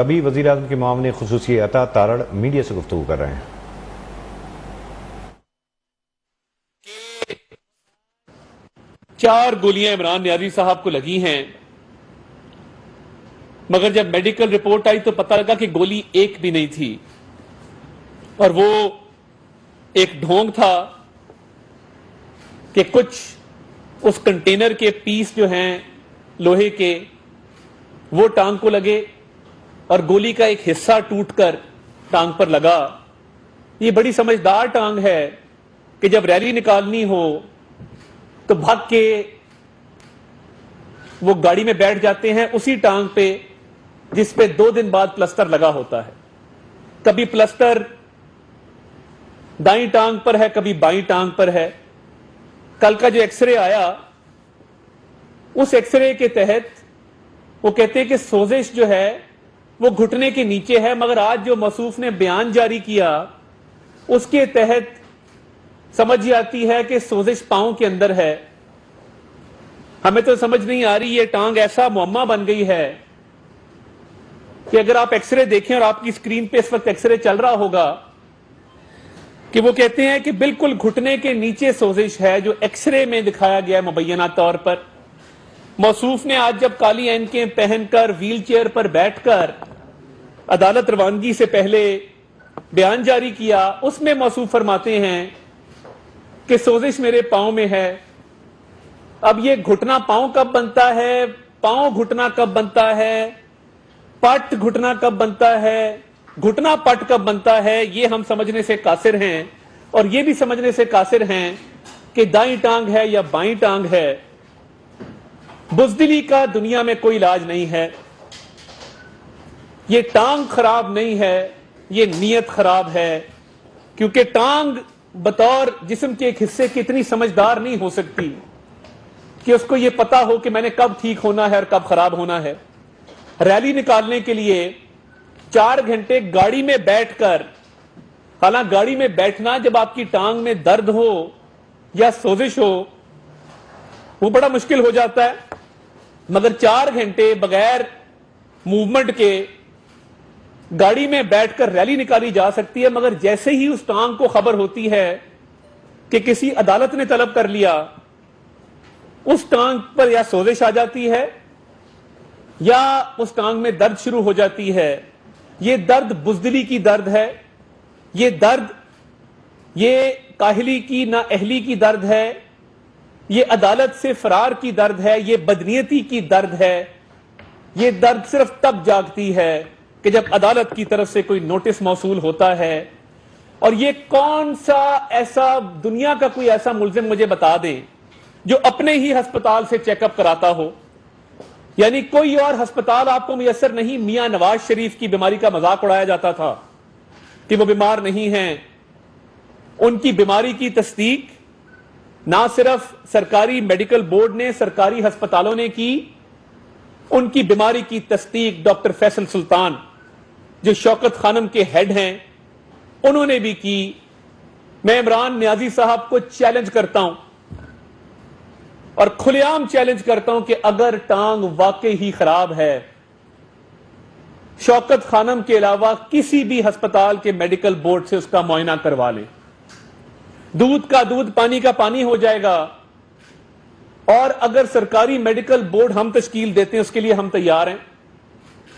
ابھی وزیر اعظم کے معاون خصوصی عطا تارڑ میڈیا سے گفتگو کر رہے ہیں۔ چار گولیاں عمران نیازی صاحب کو لگی ہیں، مگر جب میڈیکل رپورٹ آئی تو پتہ لگا کہ گولی ایک بھی نہیں تھی، اور وہ ایک ڈھونگ تھا کہ کچھ اس کنٹینر کے پیس جو ہیں لوہے کے وہ ٹانگ کو لگے اور گولی کا ایک حصہ ٹوٹ کر ٹانگ پر لگا۔ یہ بڑی سمجھدار ٹانگ ہے کہ جب ریلی نکالنی ہو تو بھاگ کے وہ گاڑی میں بیٹھ جاتے ہیں اسی ٹانگ پہ جس پہ 2 دن بعد پلسٹر لگا ہوتا ہے۔ کبھی پلسٹر دائیں ٹانگ پر ہے، کبھی بائیں ٹانگ پر ہے۔ کل کا جو ایکس رے آیا اس ایکس رے کے تحت وہ کہتے ہیں کہ سوزش جو ہے وہ گھٹنے کے نیچے ہے، مگر آج جو موصوف نے بیان جاری کیا اس کے تحت سمجھ آتی ہے کہ سوزش پاؤں کے اندر ہے۔ ہمیں تو سمجھ نہیں آ رہی، یہ ٹانگ ایسا معمہ بن گئی ہے کہ اگر آپ ایکس رے دیکھیں، اور آپ کی اسکرین پہ اس وقت ایکس رے چل رہا ہوگا، کہ وہ کہتے ہیں کہ بالکل گھٹنے کے نیچے سوزش ہے جو ایکس رے میں دکھایا گیا ہے مبینہ طور پر۔ موصوف نے آج جب کالی اینکیں پہن کر ویل چیئر پر بیٹھ کر عدالت روانگی سے پہلے بیان جاری کیا، اس میں موصوف فرماتے ہیں کہ سوزش میرے پاؤں میں ہے۔ اب یہ گھٹنا پاؤں کب بنتا ہے، پاؤں گھٹنا کب بنتا ہے، پٹ گھٹنا کب بنتا ہے، گھٹنا پٹ کب بنتا ہے، یہ ہم سمجھنے سے قاصر ہیں، اور یہ بھی سمجھنے سے قاصر ہیں کہ دائیں ٹانگ ہے یا بائیں ٹانگ ہے۔ بزدلی کا دنیا میں کوئی علاج نہیں ہے۔ یہ ٹانگ خراب نہیں ہے، یہ نیت خراب ہے، کیونکہ ٹانگ بطور جسم کے ایک حصے کی اتنی سمجھدار نہیں ہو سکتی کہ اس کو یہ پتا ہو کہ میں نے کب ٹھیک ہونا ہے اور کب خراب ہونا ہے۔ ریلی نکالنے کے لیے 4 گھنٹے گاڑی میں بیٹھ کر، حالانکہ گاڑی میں بیٹھنا جب آپ کی ٹانگ میں درد ہو یا سوزش ہو وہ بڑا مشکل ہو جاتا ہے، مگر 4 گھنٹے بغیر موومنٹ کے گاڑی میں بیٹھ کر ریلی نکالی جا سکتی ہے۔ مگر جیسے ہی اس ٹانگ کو خبر ہوتی ہے کہ کسی عدالت نے طلب کر لیا، اس ٹانگ پر یا سوزش آ جاتی ہے یا اس ٹانگ میں درد شروع ہو جاتی ہے۔ یہ درد بزدلی کی درد ہے، یہ درد یہ کاہلی کی نااہلی کی درد ہے، یہ عدالت سے فرار کی درد ہے، یہ بدنیتی کی درد ہے۔ یہ درد صرف تب جاگتی ہے کہ جب عدالت کی طرف سے کوئی نوٹس موصول ہوتا ہے۔ اور یہ کون سا ایسا دنیا کا کوئی ایسا ملزم مجھے بتا دیں جو اپنے ہی ہسپتال سے چیک اپ کراتا ہو؟ یعنی کوئی اور ہسپتال آپ کو میسر نہیں۔ میاں نواز شریف کی بیماری کا مذاق اڑایا جاتا تھا کہ وہ بیمار نہیں ہیں، ان کی بیماری کی تصدیق نہ صرف سرکاری میڈیکل بورڈ نے، سرکاری ہسپتالوں نے کی، ان کی بیماری کی تصدیق ڈاکٹر فیصل سلطان جو شوکت خانم کے ہیڈ ہیں انہوں نے بھی کی۔ میں عمران نیازی صاحب کو چیلنج کرتا ہوں اور کھلے عام چیلنج کرتا ہوں کہ اگر ٹانگ واقعی ہی خراب ہے، شوکت خانم کے علاوہ کسی بھی ہسپتال کے میڈیکل بورڈ سے اس کا معائنہ کروا لے، دودھ کا دودھ پانی کا پانی ہو جائے گا۔ اور اگر سرکاری میڈیکل بورڈ ہم تشکیل دیتے ہیں اس کے لیے ہم تیار ہیں،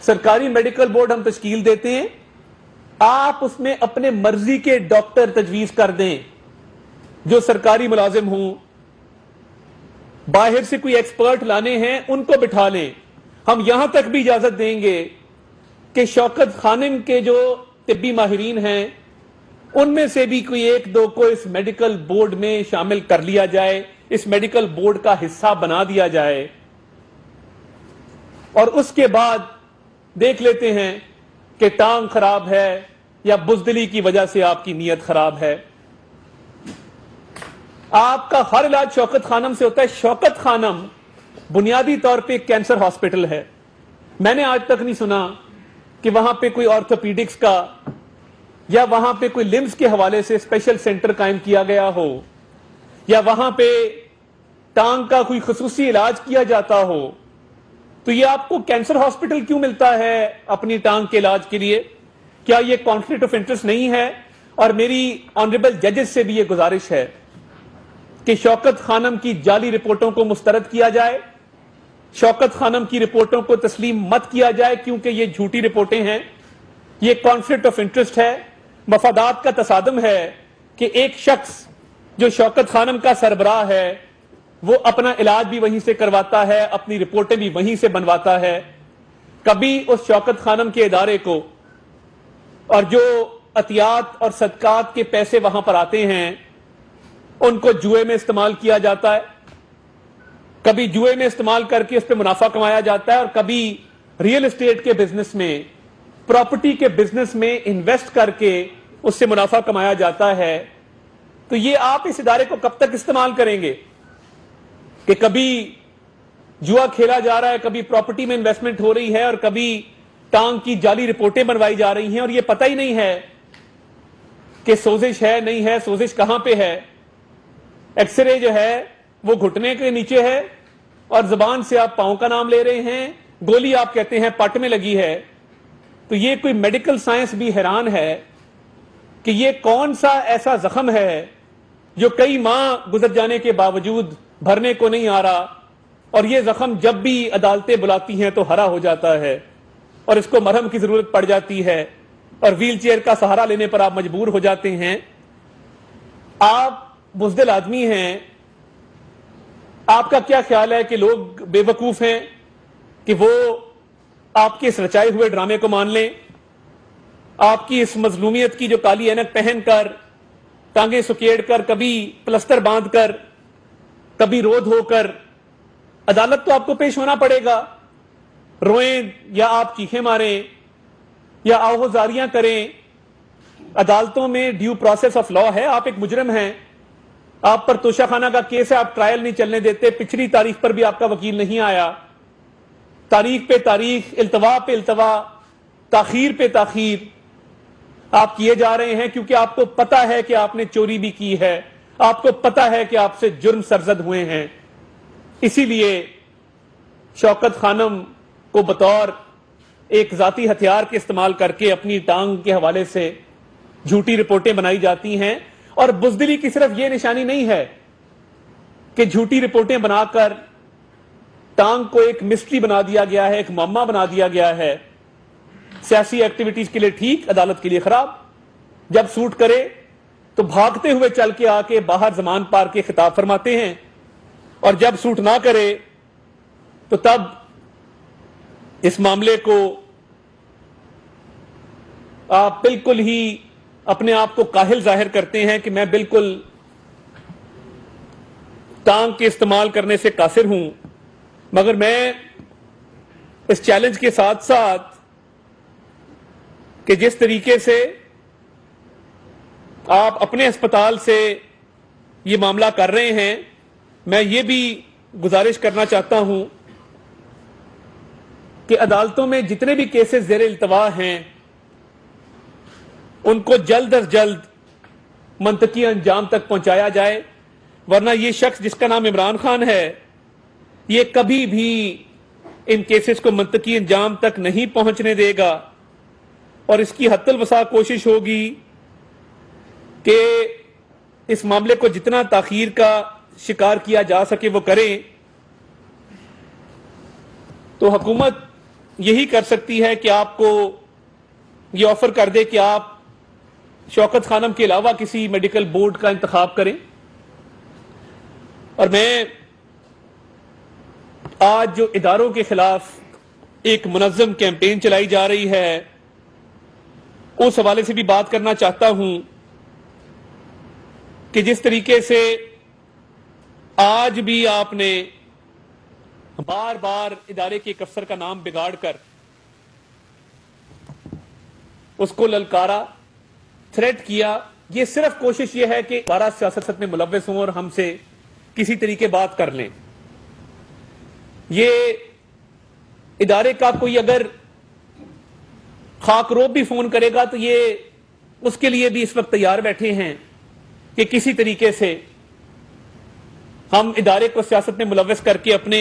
سرکاری میڈیکل بورڈ ہم تشکیل دیتے ہیں، آپ اس میں اپنے مرضی کے ڈاکٹر تجویز کر دیں جو سرکاری ملازم ہوں، باہر سے کوئی ایکسپرٹ لانے ہیں ان کو بٹھا لیں۔ ہم یہاں تک بھی اجازت دیں گے کہ شوکت خانم کے جو طبی ماہرین ہیں ان میں سے بھی کوئی 1-2 کو اس میڈیکل بورڈ میں شامل کر لیا جائے، اس میڈیکل بورڈ کا حصہ بنا دیا جائے، اور اس کے بعد دیکھ لیتے ہیں کہ ٹانگ خراب ہے یا بزدلی کی وجہ سے آپ کی نیت خراب ہے۔ آپ کا ہر علاج شوکت خانم سے ہوتا ہے۔ شوکت خانم بنیادی طور پہ کینسر ہاسپٹل ہے۔ میں نے آج تک نہیں سنا کہ وہاں پہ کوئی آرتھوپیڈکس کا یا وہاں پہ کوئی لمز کے حوالے سے اسپیشل سینٹر قائم کیا گیا ہو، یا وہاں پہ ٹانگ کا کوئی خصوصی علاج کیا جاتا ہو۔ تو یہ آپ کو کینسر ہاسپٹل کیوں ملتا ہے اپنی ٹانگ کے علاج کے لیے؟ کیا یہ کانفلکٹ آف انٹرسٹ نہیں ہے؟ اور میری آنریبل ججز سے بھی یہ گزارش ہے کہ شوکت خانم کی جعلی رپورٹوں کو مسترد کیا جائے، شوکت خانم کی رپورٹوں کو تسلیم مت کیا جائے، کیونکہ یہ جھوٹی رپورٹیں ہیں، یہ کانفلکٹ آف انٹرسٹ ہے، مفادات کا تصادم ہے کہ ایک شخص جو شوکت خانم کا سربراہ ہے وہ اپنا علاج بھی وہیں سے کرواتا ہے، اپنی رپورٹیں بھی وہیں سے بنواتا ہے۔ کبھی اس شوکت خانم کے ادارے کو اور جو عطیات اور صدقات کے پیسے وہاں پر آتے ہیں ان کو جوئے میں استعمال کیا جاتا ہے، کبھی جوئے میں استعمال کر کے اس پہ منافع کمایا جاتا ہے، اور کبھی ریئل اسٹیٹ کے بزنس میں، پراپرٹی کے بزنس میں انویسٹ کر کے اس سے منافع کمایا جاتا ہے۔ تو یہ آپ اس ادارے کو کب تک استعمال کریں گے کہ کبھی جوا کھیلا جا رہا ہے، کبھی پراپرٹی میں انویسٹمنٹ ہو رہی ہے، اور کبھی ٹانگ کی جعلی رپورٹیں بنوائی جا رہی ہیں، اور یہ پتہ ہی نہیں ہے کہ سوزش ہے نہیں ہے، سوزش کہاں پہ ہے۔ ایکس رے جو ہے وہ گھٹنے کے نیچے ہے اور زبان سے آپ پاؤں کا نام لے رہے ہیں، گولی آپ کہتے ہیں پٹ میں لگی ہے۔ تو یہ کوئی میڈیکل سائنس بھی حیران ہے کہ یہ کون سا ایسا زخم ہے جو کئی ماہ گزر جانے کے باوجود بھرنے کو نہیں آ رہا، اور یہ زخم جب بھی عدالتیں بلاتی ہیں تو ہرا ہو جاتا ہے اور اس کو مرہم کی ضرورت پڑ جاتی ہے اور ویل چیئر کا سہارا لینے پر آپ مجبور ہو جاتے ہیں۔ آپ بزدل آدمی ہیں، آپ کا کیا خیال ہے کہ لوگ بے وقوف ہیں کہ وہ آپ کے اس رچائے ہوئے ڈرامے کو مان لیں؟ آپ کی اس مظلومیت کی جو کالی اینک پہن کر، ٹانگیں سکیڑ کر، کبھی پلستر باندھ کر، کبھی رو دھو کر، عدالت تو آپ کو پیش ہونا پڑے گا، روئیں یا آپ چیخیں ماریں یا آہوزاریاں کریں، عدالتوں میں ڈیو پروسیس آف لا ہے۔ آپ ایک مجرم ہیں، آپ پر توشہ خانہ کا کیس ہے، آپ ٹرائل نہیں چلنے دیتے، پچھلی تاریخ پر بھی آپ کا وکیل نہیں آیا، تاریخ پہ تاریخ، التوا پہ التوا، تاخیر پہ تاخیر آپ کیے جا رہے ہیں، کیونکہ آپ کو پتا ہے کہ آپ نے چوری بھی کی ہے، آپ کو پتا ہے کہ آپ سے جرم سرزد ہوئے ہیں۔ اسی لیے شوکت خانم کو بطور ایک ذاتی ہتھیار کے استعمال کر کے اپنی ٹانگ کے حوالے سے جھوٹی رپورٹیں بنائی جاتی ہیں۔ اور بزدلی کی صرف یہ نشانی نہیں ہے کہ جھوٹی رپورٹیں بنا کر ٹانگ کو ایک مسٹری بنا دیا گیا ہے، ایک معمہ بنا دیا گیا ہے، سیاسی ایکٹیویٹیز کے لیے ٹھیک، عدالت کے لیے خراب۔ جب سوٹ کرے تو بھاگتے ہوئے چل کے آ کے باہر زمان پار کے خطاب فرماتے ہیں، اور جب سوٹ نہ کرے تو تب اس معاملے کو آپ بالکل ہی اپنے آپ کو کاہل ظاہر کرتے ہیں کہ میں بالکل ٹانگ کے استعمال کرنے سے قاصر ہوں۔ مگر میں اس چیلنج کے ساتھ ساتھ کہ جس طریقے سے آپ اپنے اسپتال سے یہ معاملہ کر رہے ہیں، میں یہ بھی گزارش کرنا چاہتا ہوں کہ عدالتوں میں جتنے بھی کیسز زیر التوا ہیں ان کو جلد از جلد منطقی انجام تک پہنچایا جائے، ورنہ یہ شخص جس کا نام عمران خان ہے یہ کبھی بھی ان کیسز کو منطقی انجام تک نہیں پہنچنے دے گا، اور اس کی حتی الوسع کوشش ہوگی کہ اس معاملے کو جتنا تاخیر کا شکار کیا جا سکے وہ کریں۔ تو حکومت یہی کر سکتی ہے کہ آپ کو یہ آفر کر دے کہ آپ شوکت خانم کے علاوہ کسی میڈیکل بورڈ کا انتخاب کریں۔ اور میں آج جو اداروں کے خلاف ایک منظم کیمپین چلائی جا رہی ہے اس حوالے سے بھی بات کرنا چاہتا ہوں کہ جس طریقے سے آج بھی آپ نے بار بار ادارے کے ایک افسر کا نام بگاڑ کر اس کو للکارا، تھریٹ کیا، یہ صرف کوشش یہ ہے کہ بارہ سیاست میں ملوث ہوں اور ہم سے کسی طریقے بات کر لیں۔ یہ ادارے کا کوئی اگر خاک روب بھی فون کرے گا تو یہ اس کے لیے بھی اس وقت تیار بیٹھے ہیں کہ کسی طریقے سے ہم ادارے کو سیاست میں ملوث کر کے اپنے